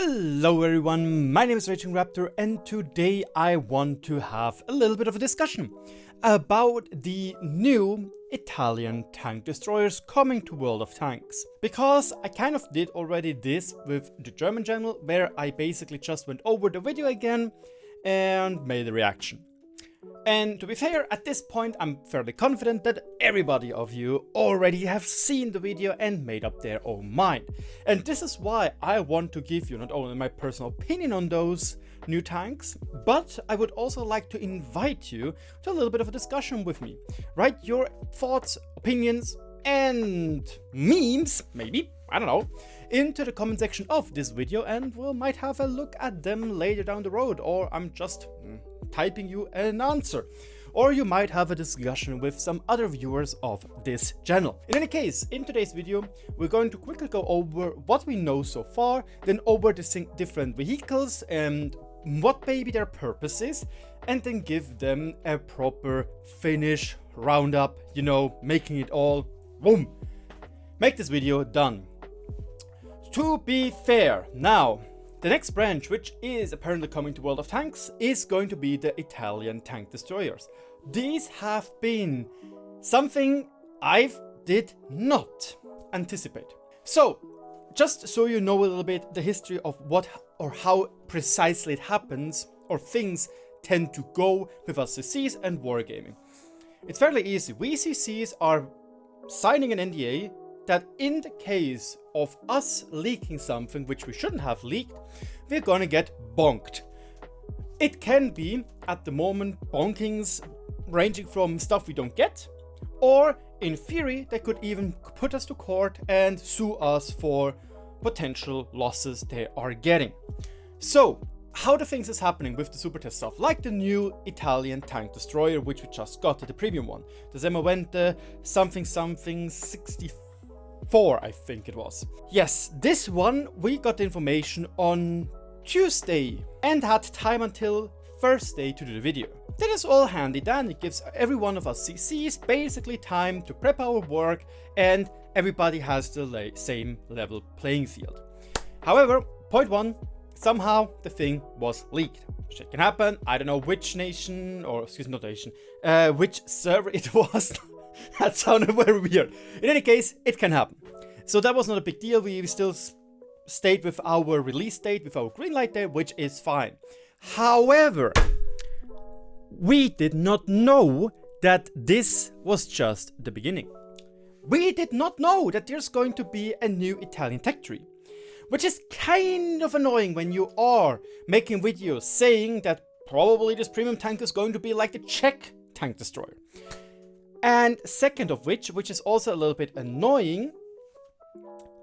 Hello everyone, my name is RagingRaptor and today I want to have a little bit of a discussion about the new Italian tank destroyers coming to World of Tanks. Because I kind of did already this with the German channel, where I basically just went over the video again and made a reaction. And to be fair, at this point I'm fairly confident that everybody of you already have seen the video and made up their own mind. And this is why I want to give you not only my personal opinion on those new tanks, but I would also like to invite you to a little bit of a discussion with me. Write your thoughts, opinions, and memes, maybe, I don't know, into the comment section of this video, and we might have a look at them later down the road, or I'm just typing you an answer. Or you might have a discussion with some other viewers of this channel. In any case, in today's video, we're going to quickly go over what we know so far, then over the different vehicles and what maybe their purpose is, and then give them a proper finish roundup, you know, making it all, boom, make this video done. To be fair, now, the next branch, which is apparently coming to World of Tanks, is going to be the Italian tank destroyers. These have been something I did not anticipate. So, just so you know a little bit the history of what or how precisely it happens, or things tend to go with us CCs and wargaming. It's fairly easy. We CCs are signing an NDA that in the case of us leaking something which we shouldn't have leaked, we're gonna get bonked. It can be, at the moment, bonkings ranging from stuff we don't get, or in theory, they could even put us to court and sue us for potential losses they are getting. So, how the things is happening with the super test stuff, like the new Italian tank destroyer, which we just got, the premium one, the Semovente something 64, I think it was. Yes, this one we got information on Tuesday and had time until Thursday to do the video. That is all handy dandy. It gives every one of us CCs basically time to prep our work, and everybody has the same level playing field. However, point one, somehow the thing was leaked. Shit can happen. I don't know which nation, or excuse me, not nation, which server it was. That sounded very weird. In any case, it can happen. So that was not a big deal. We still stayed with our release date, with our green light there, which is fine. However, we did not know that this was just the beginning. We did not know that there's going to be a new Italian tech tree, which is kind of annoying when you are making videos saying that probably this premium tank is going to be like the Czech tank destroyer. And second of which is also a little bit annoying,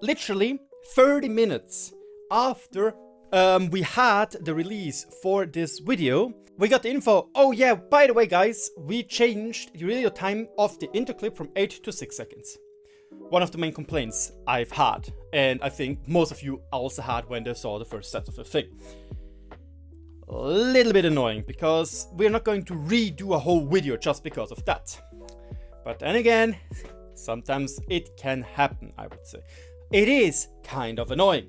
literally 30 minutes after we had the release for this video, we got the info, oh yeah, by the way guys, we changed the video time of the intro clip from 8 to 6 seconds. One of the main complaints I've had, and I think most of you also had when they saw the first set of the thing. A little bit annoying, because we're not going to redo a whole video just because of that. But then again, sometimes it can happen, I would say. It is kind of annoying.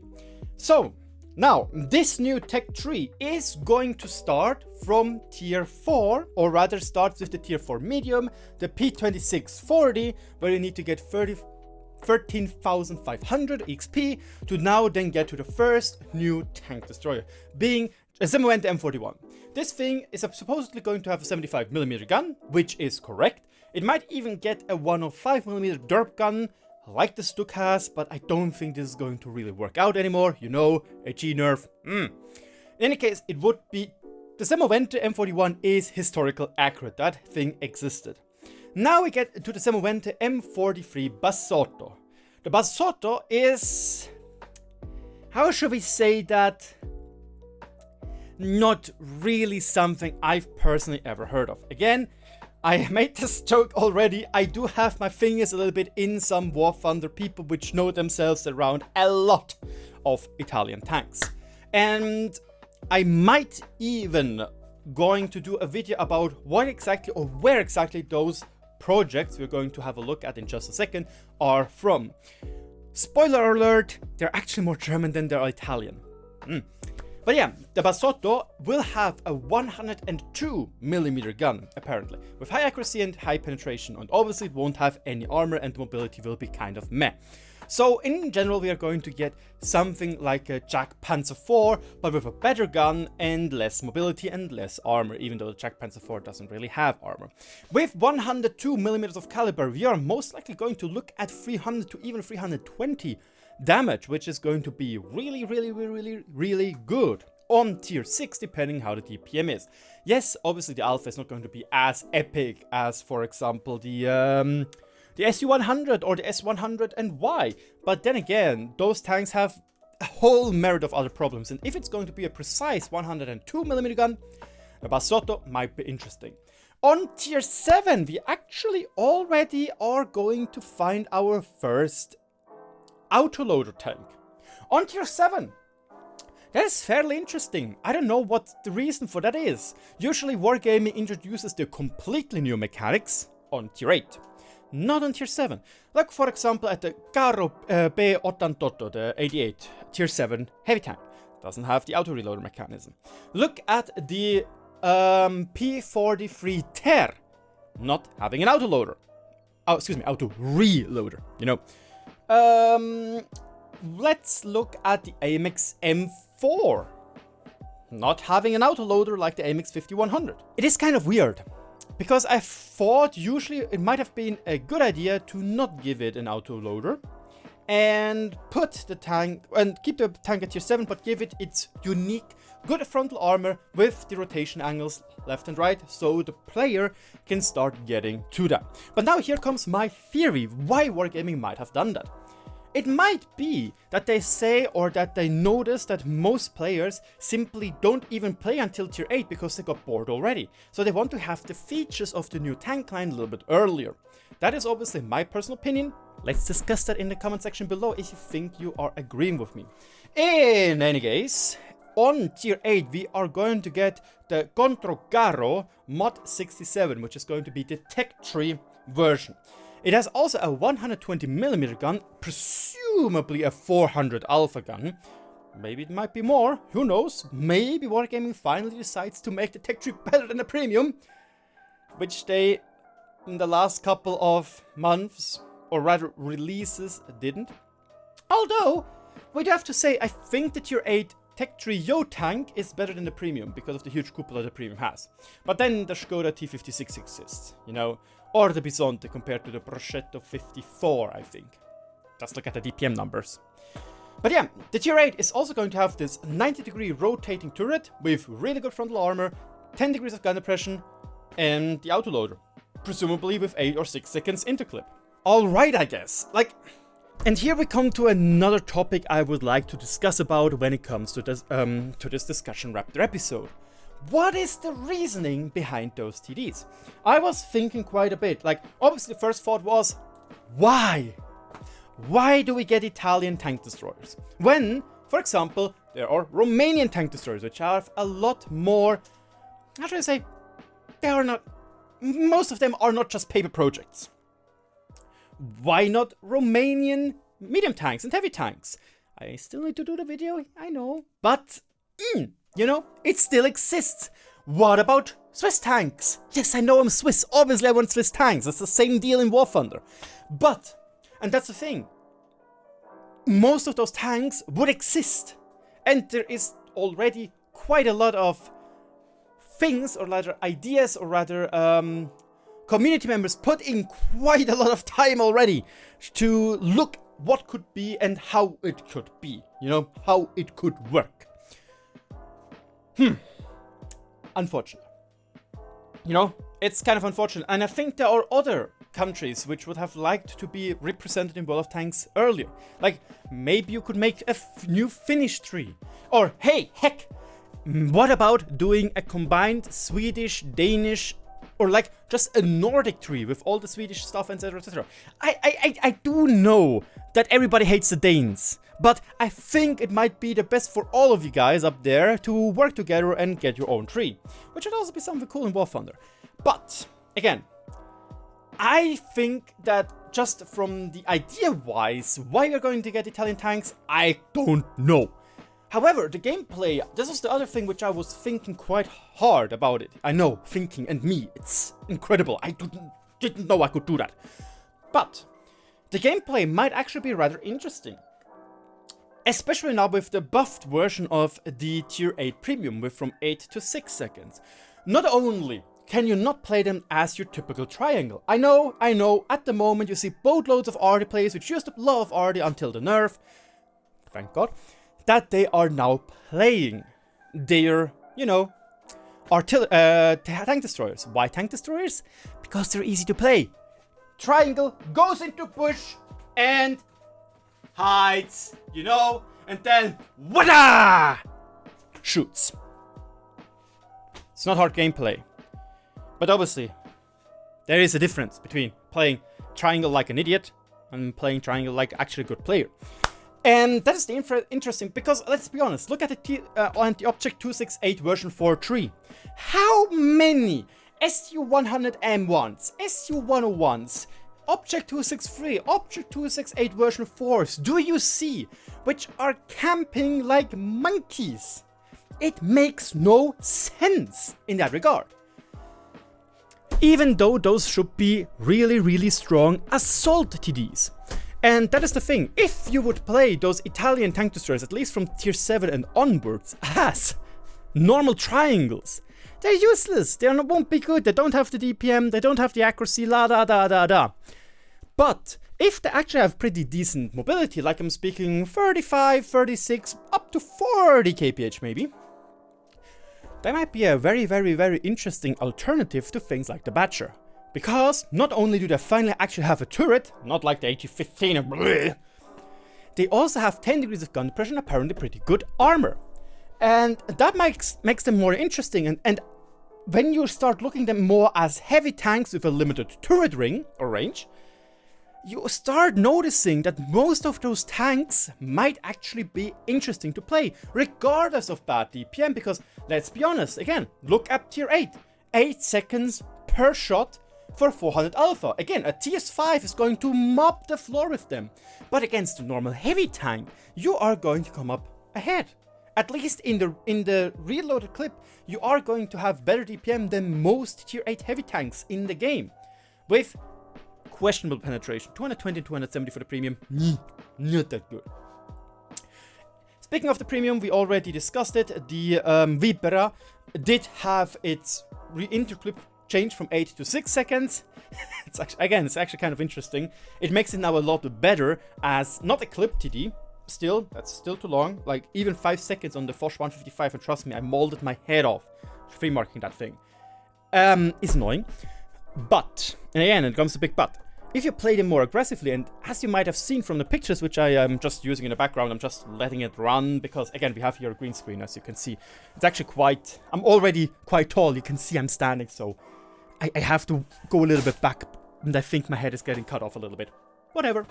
So, now, this new tech tree is going to start from tier 4, or rather starts with the tier 4 medium, the P2640, where you need to get 13,500 XP to now then get to the first new tank destroyer, being a Semovente M41. This thing is supposedly going to have a 75mm gun, which is correct. It might even get a 105mm derp gun, like the Stuk has, but I don't think this is going to really work out anymore. You know, HE nerf. In any case, it would be... The Semovente M41 is historical accurate. That thing existed. Now we get to the Semovente M43 Bassotto. The Bassotto is... how should we say that? Not really something I've personally ever heard of. Again, I made this joke already. I do have my fingers a little bit in some War Thunder people which know themselves around a lot of Italian tanks. And I might even going to do a video about what exactly or where exactly those projects we're going to have a look at in just a second are from. Spoiler alert, they're actually more German than they're Italian. But yeah, the Bassotto will have a 102mm gun, apparently, with high accuracy and high penetration, and obviously it won't have any armor and the mobility will be kind of meh. So in general we are going to get something like a Jak Panzer IV, but with a better gun and less mobility and less armor, even though the Jak Panzer IV doesn't really have armor. With 102mm of caliber, we are most likely going to look at 300 to even 320 damage, which is going to be really good on tier 6, depending how the DPM is. Yes, obviously the alpha is not going to be as epic as, for example, the SU-100 or the S-100Y, but then again, those tanks have a whole merit of other problems, and if it's going to be a precise 102mm gun, the Bassotto might be interesting. On tier 7, we actually already are going to find our first autoloader tank. On tier 7. That is fairly interesting. I don't know what the reason for that is. Usually Wargaming introduces the completely new mechanics on tier 8. Not on tier 7. Like for example at the Carro B88, the 88 tier 7 heavy tank. Doesn't have the auto reloader mechanism. Look at the P43 Ter. Not having an autoloader. Oh, excuse me, auto reloader, you know. Let's look at the AMX M4. Not having an autoloader like the AMX 5100. It is kind of weird, because I thought usually it might have been a good idea to not give it an autoloader and put the tank and keep the tank at tier 7, but give it its unique good frontal armor with the rotation angles left and right, so the player can start getting to that. But now here comes my theory why Wargaming might have done that. It might be that they say, or that they notice, that most players simply don't even play until tier 8 because they got bored already. So they want to have the features of the new tank line a little bit earlier. That is obviously my personal opinion. Let's discuss that in the comment section below if you think you are agreeing with me. In any case, on tier 8 we are going to get the Controcarro Mod 67, which is going to be the Tech Tree version. It has also a 120mm gun, presumably a 400 alpha gun. Maybe it might be more, who knows? Maybe Wargaming finally decides to make the Tech Tree better than the premium, which they, in the last couple of months, or rather releases, didn't. Although, we do have to say, I think the tier 8 Tech Tree Yo tank is better than the premium because of the huge cupola the premium has. But then the Skoda T56 exists, you know, or the Bisonte compared to the Progetto 54, I think. Just look at the DPM numbers. But yeah, the tier 8 is also going to have this 90-degree rotating turret with really good frontal armor, 10 degrees of gun depression, and the autoloader, presumably with 8 or 6 seconds interclip. Alright, I guess. And here we come to another topic I would like to discuss about when it comes to this Discussion Raptor episode. What is the reasoning behind those TDs? I was thinking quite a bit. Obviously the first thought was, why? Why do we get Italian tank destroyers? When, for example, there are Romanian tank destroyers, which have a lot more, how should I say, most of them are not just paper projects. Why not Romanian medium tanks and heavy tanks? I still need to do the video, I know. But, you know, it still exists. What about Swiss tanks? Yes, I know I'm Swiss. Obviously I want Swiss tanks. It's the same deal in War Thunder. But, and that's the thing, most of those tanks would exist. And there is already quite a lot of things, or rather ideas, or rather community members put in quite a lot of time already to look what could be and how it could be, you know, how it could work. Unfortunate. You know, it's kind of unfortunate, and I think there are other countries which would have liked to be represented in World of Tanks earlier. Like, maybe you could make a new Finnish tree. Or, hey, heck, what about doing a combined Swedish, Danish, or just a Nordic tree with all the Swedish stuff, etc, etc. I do know that everybody hates the Danes, but I think it might be the best for all of you guys up there to work together and get your own tree, which would also be something cool in War Thunder. But, again, I think that just from the idea-wise, why we're going to get Italian tanks, I don't know. However, the gameplay, this was the other thing which I was thinking quite hard about it. I know, thinking and me, it's incredible. I didn't know I could do that. But the gameplay might actually be rather interesting. Especially now with the buffed version of the Tier 8 Premium with from 8 to 6 seconds. Not only can you not play them as your typical triangle. I know, at the moment you see boatloads of RD players which used to love RD until the nerf, thank God, that they are now playing their, you know, tank destroyers. Why tank destroyers? Because they're easy to play. Triangle goes into bush and hides, you know, and then wada! Shoots. It's not hard gameplay. But obviously, there is a difference between playing triangle like an idiot and playing triangle like actually a good player. And that is the interesting, because let's be honest, look at on the Object 268 version 4.3. How many SU100M1s, SU101s, Object 263, Object 268 version 4s do you see which are camping like monkeys? It makes no sense in that regard. Even though those should be really, really strong assault TDs. And that is the thing, if you would play those Italian tank destroyers, at least from tier 7 and onwards, as normal triangles, they're useless, they won't be good, they don't have the DPM, they don't have the accuracy, la da da da da. But if they actually have pretty decent mobility, like I'm speaking 35, 36, up to 40 kph maybe, they might be a very, very, very interesting alternative to things like the Badger. Because not only do they finally actually have a turret, not like the 8015 and bleh, they also have 10 degrees of gun depression, apparently pretty good armor. And that makes them more interesting. And when you start looking at them more as heavy tanks with a limited turret ring or range, you start noticing that most of those tanks might actually be interesting to play, regardless of bad DPM, because let's be honest, again, look at tier 8. 8 seconds per shot for 400 alpha. Again, a TS5 is going to mop the floor with them. But against a normal heavy tank, you are going to come up ahead. At least in the reloaded clip, you are going to have better DPM than most tier 8 heavy tanks in the game. With questionable penetration. 220 and 270 for the premium. Not that good. Speaking of the premium, we already discussed it. The Vipera did have its interclip change from 8 to 6 seconds. It's actually kind of interesting. It makes it now a lot better as not a clip TD. Still, that's still too long. Like even 5 seconds on the Foch 155, and trust me, I molded my head off free marking that thing. It's annoying. But, and again, it comes to big but. If you play them more aggressively, and as you might have seen from the pictures, which I am just using in the background, I'm just letting it run, because again, we have here a green screen, as you can see. It's actually quite, I'm already quite tall, you can see I'm standing, so I have to go a little bit back, and I think my head is getting cut off a little bit. Whatever.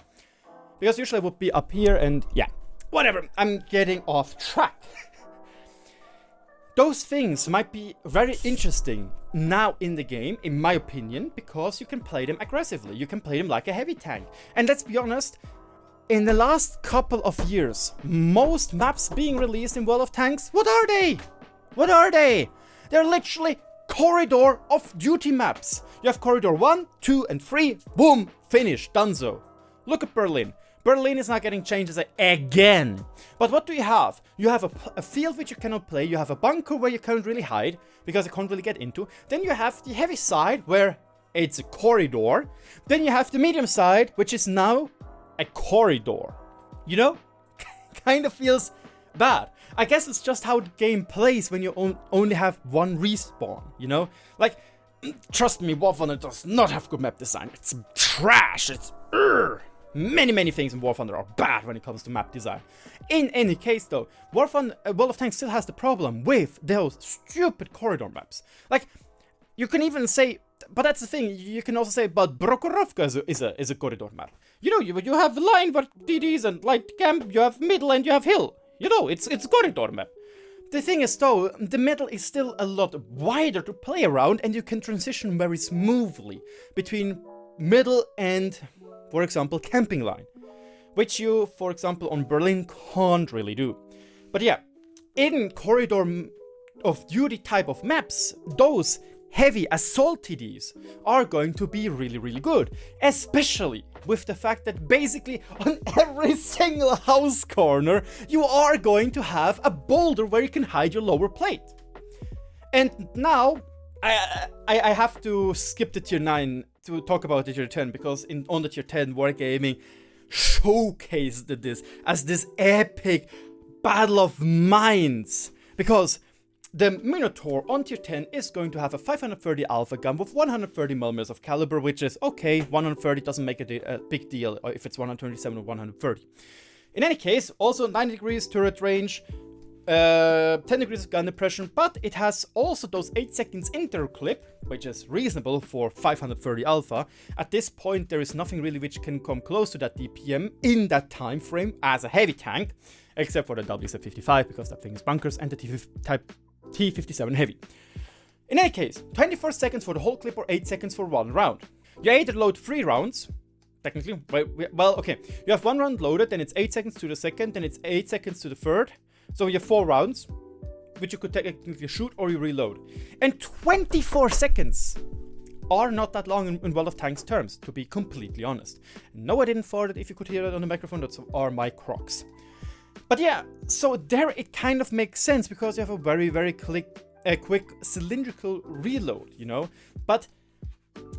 Because usually I would be up here, and yeah, whatever, I'm getting off track. Those things might be very interesting now in the game, in my opinion, because you can play them aggressively. You can play them like a heavy tank. And let's be honest, in the last couple of years, most maps being released in World of Tanks, what are they? What are they? They're literally corridor of duty maps. You have corridor 1, 2, and 3, boom, finish, donezo. Look at Berlin. Berlin is not getting changes again. But what do you have? You have a field which you cannot play. You have a bunker where you can't really hide because you can't really get into. Then you have the heavy side where it's a corridor. Then you have the medium side, which is now a corridor. You know? Kind of feels bad. I guess it's just how the game plays when you only have one respawn, you know? Like, trust me, War Thunder does not have good map design. It's trash. It's Many things in War Thunder are bad when it comes to map design. In any case though, World of Tanks still has the problem with those stupid corridor maps. Like, you can even say, but that's the thing, you can also say, but Prokhorovka is a corridor map. You know, you have line where DDs and light camp, you have middle and you have hill. You know, it's a corridor map. The thing is though, the middle is still a lot wider to play around, and you can transition very smoothly between middle and, for example, camping line, which you, for example, on Berlin can't really do. But yeah, in corridor of duty type of maps, those heavy assault TDs are going to be really, really good. Especially with the fact that basically on every single house corner, you are going to have a boulder where you can hide your lower plate. And now, I have to skip the tier 9 to talk about the tier 10, because on the tier 10, Wargaming showcased this as this epic battle of minds. Because the Minotaur on tier 10 is going to have a 530 alpha gun with 130mm of caliber, which is okay. 130 doesn't make a big deal if it's 127 or 130. In any case, also 90 degrees turret range, 10 degrees of gun depression, but it has also those 8 seconds interclip, which is reasonable for 530 alpha. At this point, there is nothing really which can come close to that DPM in that time frame as a heavy tank, except for the WZ-55, because that thing is bunkers, and the T-57 heavy. In any case, 24 seconds for the whole clip or 8 seconds for one round. You either load 3 rounds, technically, well, okay. You have 1 round loaded, then it's 8 seconds to the second, then it's 8 seconds to the third. So you have 4 rounds, which you could technically shoot or you reload. And 24 seconds are not that long in World of Tanks terms, to be completely honest. No, I didn't fart it. If you could hear it on the microphone, those are my crocs. But yeah, so there it kind of makes sense, because you have a very, very quick cylindrical reload, you know? But,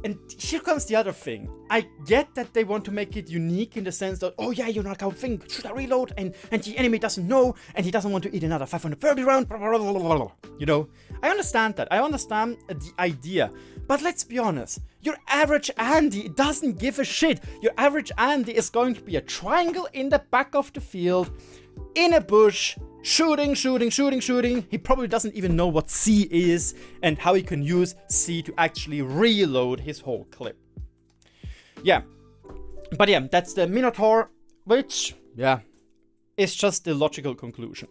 and here comes the other thing. I get that they want to make it unique in the sense that, oh yeah, you knock out thing, should I reload? And the enemy doesn't know, and he doesn't want to eat another 530 round, blah, blah, blah, blah, blah. You know? I understand that. I understand the idea. But let's be honest, your average Andy doesn't give a shit. Your average Andy is going to be a triangle in the back of the field, in a bush, shooting. He probably doesn't even know what C is and how he can use C to actually reload his whole clip. Yeah. But yeah, that's the Minotaur, which, yeah, is just the logical conclusion.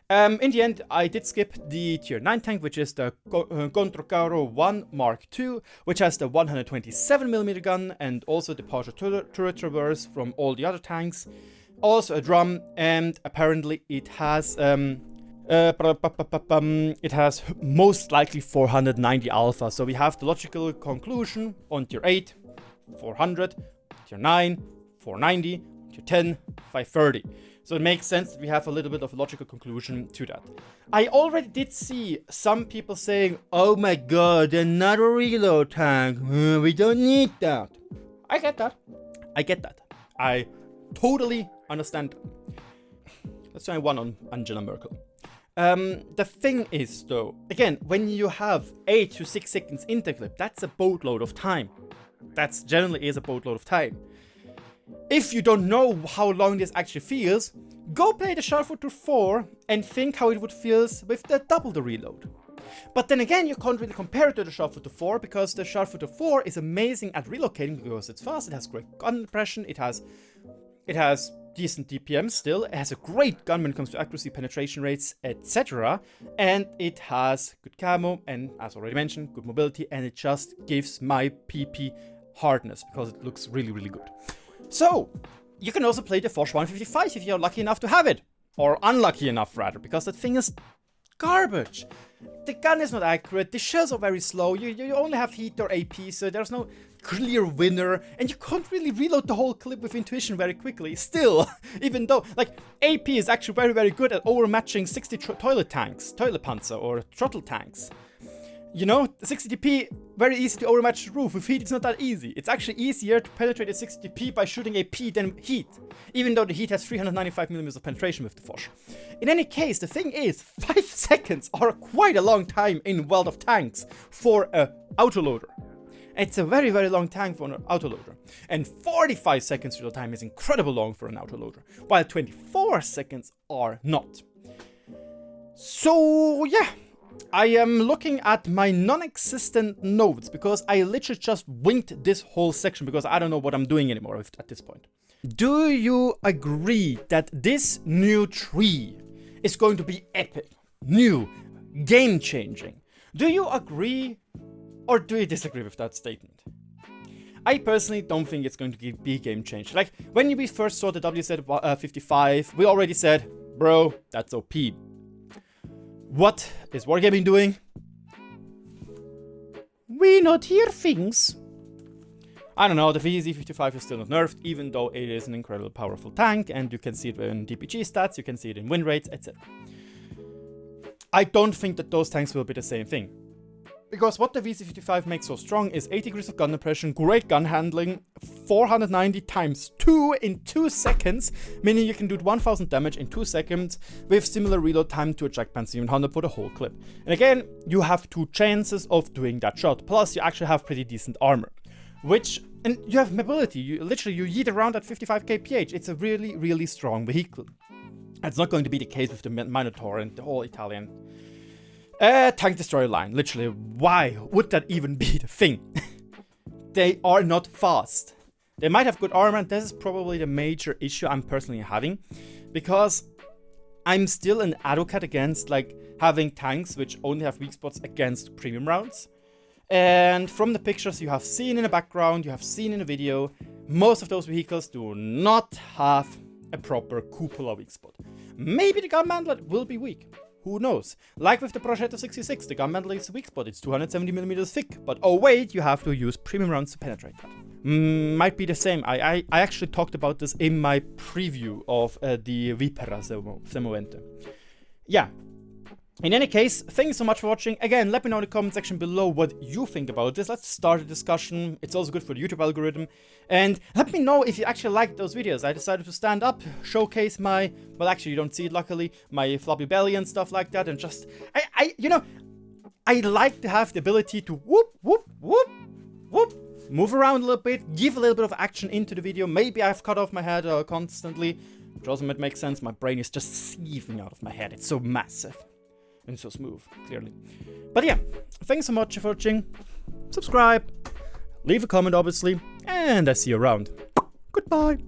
In the end, I did skip the tier 9 tank, which is the Controcaro 1 Mark II, which has the 127mm gun and also the partial turret traverse from all the other tanks. Also a drum, and apparently it has most likely 490 alpha. So we have the logical conclusion on tier 8, 400, tier 9, 490, tier 10, 530. So it makes sense that we have a little bit of a logical conclusion to that. I already did see some people saying, oh my god, another reload tank, we don't need that. I get that. I totally understand. Let's try one on Angela Merkel. The thing is, though, again, when you have 8 to 6 seconds interclip, that's a boatload of time. That generally is a boatload of time. If you don't know how long this actually feels, go play the Sharpshooter 4 and think how it would feel with the double the reload. But then again, you can't really compare it to the Sharpshooter 4, because the Sharpshooter 4 is amazing at relocating because it's fast, it has great gun depression, it has decent DPM still, it has a great gun when it comes to accuracy, penetration rates, etc. And it has good camo and, as already mentioned, good mobility, and it just gives my PP hardness because it looks really, really good. So, you can also play the Forge 155 if you're lucky enough to have it. Or unlucky enough, rather, because that thing is garbage. The gun is not accurate, the shells are very slow, you only have heat or AP, so there's no clear winner, and you can't really reload the whole clip with intuition very quickly, still. Even though, like, AP is actually very, very good at overmatching 60 toilet panzer, or throttle tanks. You know, the 60p, very easy to overmatch the roof. With heat, it's not that easy. It's actually easier to penetrate the 60p by shooting AP than heat, even though the heat has 395mm of penetration with the Foch. In any case, the thing is, 5 seconds are quite a long time in World of Tanks for an autoloader. It's a very, very long time for an autoloader. And 45 seconds real time is incredibly long for an autoloader, while 24 seconds are not. So, yeah. I am looking at my non-existent notes because I literally just winked this whole section because I don't know what I'm doing anymore at this point. Do you agree that this new tree is going to be epic, new, game-changing? Do you agree or do you disagree with that statement? I personally don't think it's going to be game-changing. Like, when we first saw the WZ-55, we already said, bro, that's OP. What is Wargaming doing? We not hear things. I don't know, the VZ55 is still not nerfed, even though it is an incredibly powerful tank, and you can see it in DPG stats, you can see it in win rates, etc. I don't think that those tanks will be the same thing. Because what the VZ55 makes so strong is 80 degrees of gun depression, great gun handling, 490 times 2 in 2 seconds, meaning you can do 1000 damage in 2 seconds with similar reload time to a Jack Pan 700 for the whole clip. And again, you have 2 chances of doing that shot, plus you actually have pretty decent armor. And you have mobility, you yeet around at 55 kph, it's a really, really strong vehicle. It's not going to be the case with the Minotaur and the whole Italian tank destroyer line. Literally, why would that even be the thing? They are not fast. They might have good armor, and this is probably the major issue I'm personally having, because I'm still an advocate against like having tanks which only have weak spots against premium rounds. And from the pictures you have seen in the background, you have seen in the video, most of those vehicles do not have a proper cupola weak spot. Maybe the gun mantlet will be weak. Who knows? Like with the Progetto 66, the gun mantlet is a weak spot. It's 270mm thick. But oh wait, you have to use premium rounds to penetrate that. Might be the same. I actually talked about this in my preview of the Vipera Semovente. Yeah. In any case, thank you so much for watching. Again, let me know in the comment section below what you think about this. Let's start a discussion. It's also good for the YouTube algorithm. And let me know if you actually liked those videos. I decided to stand up, showcase my, well actually you don't see it luckily, my floppy belly and stuff like that. And just, you know, I like to have the ability to whoop, whoop, whoop, whoop, move around a little bit, give a little bit of action into the video. Maybe I've cut off my head constantly, which also might make sense. My brain is just seething out of my head. It's so massive. And so smooth, clearly. But yeah, thanks so much for watching. Subscribe, leave a comment obviously, and I see you around. Goodbye.